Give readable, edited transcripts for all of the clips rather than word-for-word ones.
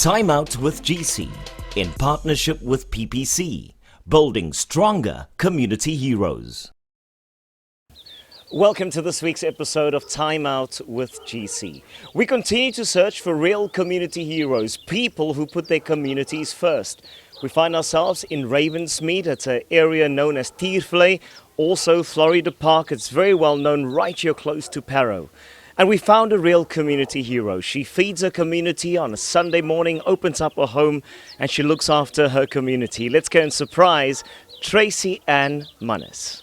Time Out with GC in partnership with PPC, building stronger community heroes. Welcome to this week's episode of Time Out with GC. We continue to search for real community heroes, people who put their communities first. We find ourselves in Ravensmead at an area known as Tiervlei, also Florida Park. It's very well known right here close to Parow. And we found a real community hero. She feeds her community on a Sunday morning, opens up her home, and she looks after her community. Let's go and surprise Tracey-Ann Manus.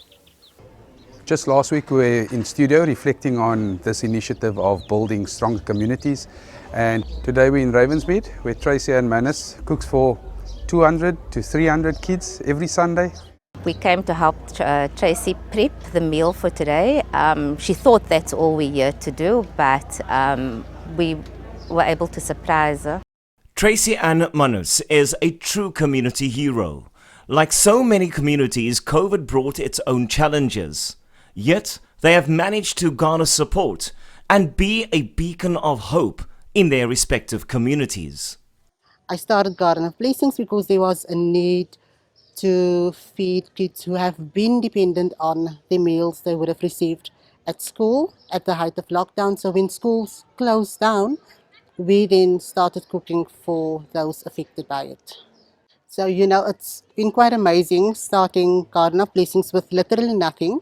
Just last week we were in studio reflecting on this initiative of building stronger communities, and today we're in Ravensmead where Tracey-Ann Manus cooks for 200 to 300 kids every Sunday. We came to help Tracy prep the meal for today. She thought that's all we're here to do, but we were able to surprise her. Tracey-Ann Manus is a true community hero. Like so many communities, COVID brought its own challenges. Yet, they have managed to garner support and be a beacon of hope in their respective communities. I started Garden of Blessings because there was a need to feed kids who have been dependent on the meals they would have received at school at the height of lockdown. So when schools closed down, we then started cooking for those affected by it. So, it's been quite amazing starting Garden of Blessings with literally nothing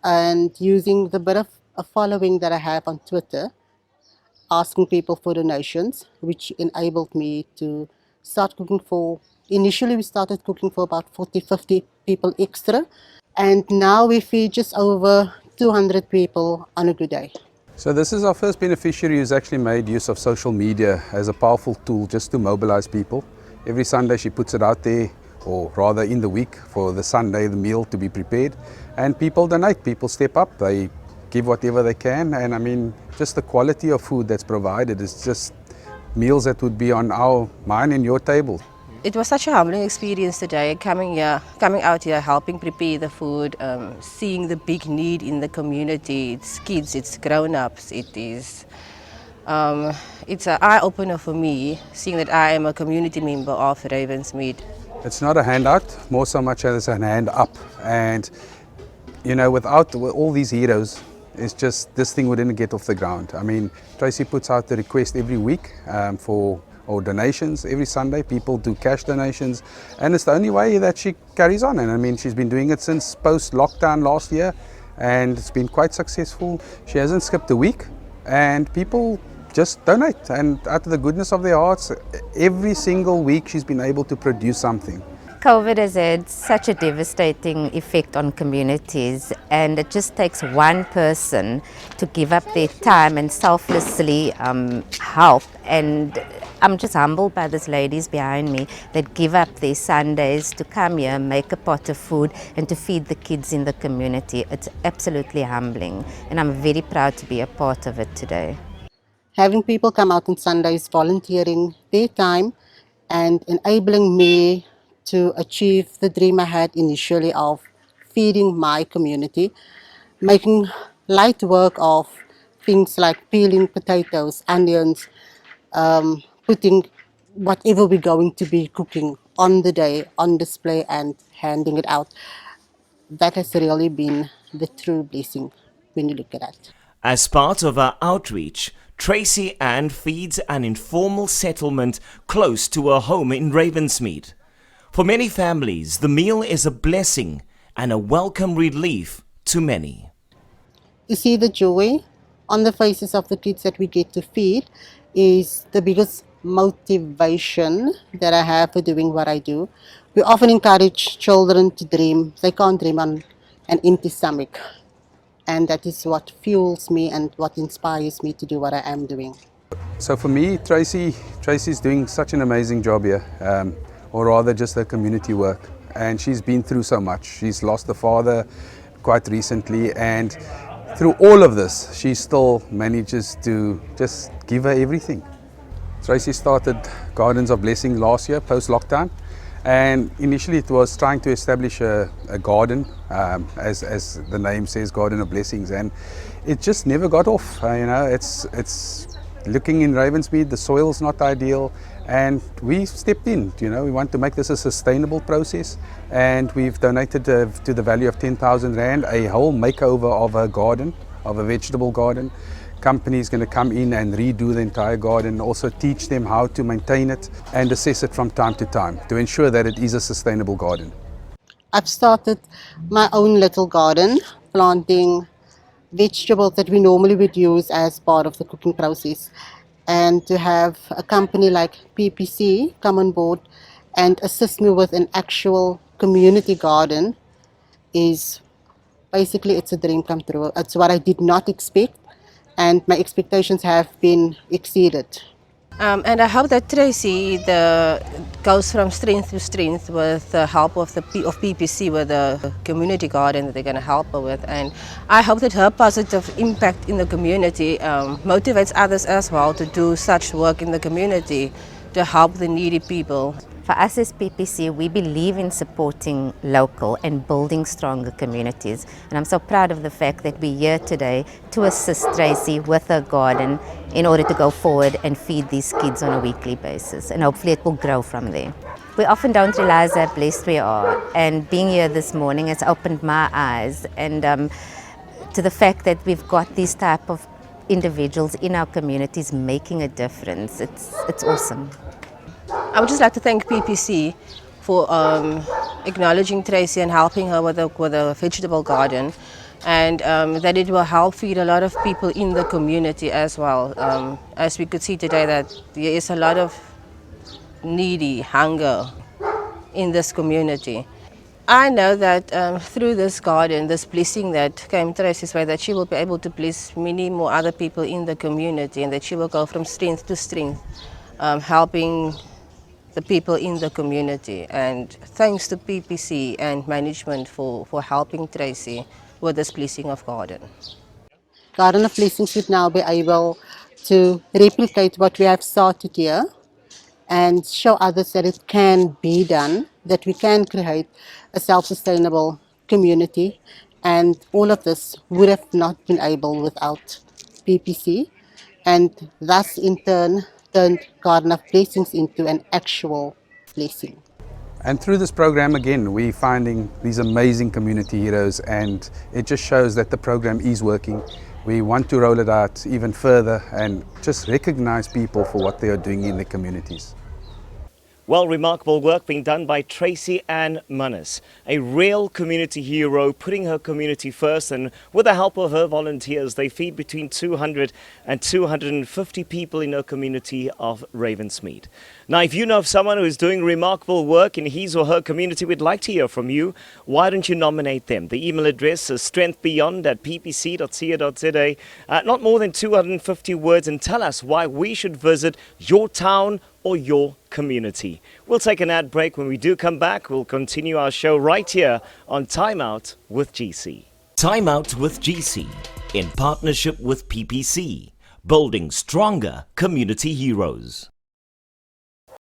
and using the bit of a following that I have on Twitter, asking people for donations, which enabled me to start cooking for. Initially, we started cooking for about 40, 50 people extra, and now we feed just over 200 people on a good day. So this is our first beneficiary who's actually made use of social media as a powerful tool just to mobilize people. Every Sunday she puts it out there, or rather in the week for the Sunday, the meal to be prepared, and people donate, people step up, they give whatever they can, and I mean, just the quality of food that's provided is just meals that would be on mine and your table. It was such a humbling experience today, coming out here, helping prepare the food, seeing the big need in the community. It's kids, it's grown-ups, it's an eye-opener for me, seeing that I am a community member of Ravensmead. It's not a handout, more so much as a hand up, and without all these heroes, it's just this thing wouldn't get off the ground. I mean, Tracy puts out the request every week for donations. Every Sunday people do cash donations, and it's the only way that she carries on. And I mean, she's been doing it since post-lockdown last year, and it's been quite successful. She hasn't skipped a week, and people just donate, and out of the goodness of their hearts, every single week she's been able to produce something. COVID has had such a devastating effect on communities, and it just takes one person to give up their time and selflessly help. And I'm just humbled by these ladies behind me that give up their Sundays to come here, make a pot of food, and to feed the kids in the community. It's absolutely humbling, and I'm very proud to be a part of it today. Having people come out on Sundays, volunteering their time and enabling me to achieve the dream I had initially of feeding my community, making light work of things like peeling potatoes, onions, putting whatever we're going to be cooking on the day on display and handing it out. That has really been the true blessing when you look at it. As part of her outreach, Tracey-Ann feeds an informal settlement close to her home in Ravensmead. For many families, the meal is a blessing and a welcome relief to many. To see the joy on the faces of the kids that we get to feed is the biggest motivation that I have for doing what I do. We often encourage children to dream. They can't dream on an empty stomach. And that is what fuels me and what inspires me to do what I am doing. So for me, Tracy's doing such an amazing job here. Or rather just her community work, and she's been through so much. She's lost a father quite recently, and through all of this she still manages to just give her everything. Tracy started Gardens of Blessing last year post-lockdown, and initially it was trying to establish a garden, as the name says, Garden of Blessings, and it just never got off. It's looking in Ravensmead, the soil's not ideal, And we stepped in, we want to make this a sustainable process, and we've donated to the value of 10,000 Rand a whole makeover of a garden, of a vegetable garden. Company is going to come in and redo the entire garden, also teach them how to maintain it and assess it from time to time to ensure that it is a sustainable garden. I've started my own little garden, planting vegetables that we normally would use as part of the cooking process. And to have a company like PPC come on board and assist me with an actual community garden is basically, it's a dream come true. It's what I did not expect, and my expectations have been exceeded. And I hope that Tracy goes from strength to strength with the help of PPC with the community garden that they're going to help her with. And I hope that her positive impact in the community motivates others as well to do such work in the community to help the needy people. For us as PPC, we believe in supporting local and building stronger communities. And I'm so proud of the fact that we're here today to assist Tracy with her garden in order to go forward and feed these kids on a weekly basis. And hopefully it will grow from there. We often don't realize how blessed we are. And being here this morning has opened my eyes and to the fact that we've got these type of individuals in our communities making a difference. It's awesome. I would just like to thank PPC for acknowledging Tracy and helping her with a vegetable garden, and that it will help feed a lot of people in the community as well. As we could see today, that there is a lot of needy hunger in this community. I know that through this garden, this blessing that came Tracy's way, that she will be able to bless many more other people in the community, and that she will go from strength to strength, helping the people in the community. And thanks to PPC and management for helping Tracy with this blessing of garden. Garden of Blessings would now be able to replicate what we have started here and show others that it can be done, that we can create a self-sustainable community. And all of this would have not been able without PPC, and thus in turn turned Garden of Blessings into an actual blessing. And through this program, again, we're finding these amazing community heroes, and it just shows that the program is working. We want to roll it out even further and just recognize people for what they are doing in their communities. Well, remarkable work being done by Tracey-Ann Manus, a real community hero, putting her community first, and with the help of her volunteers, they feed between 200 and 250 people in her community of Ravensmead. Now, if you know of someone who is doing remarkable work in his or her community, we'd like to hear from you. Why don't you nominate them? The email address is strengthbeyond@ppc.co.za. Not more than 250 words, and tell us why we should visit your town or your community. We'll take an ad break. When we do come back, we'll continue our show right here on Time Out with GC. Time Out with GC, in partnership with PPC, building stronger community heroes.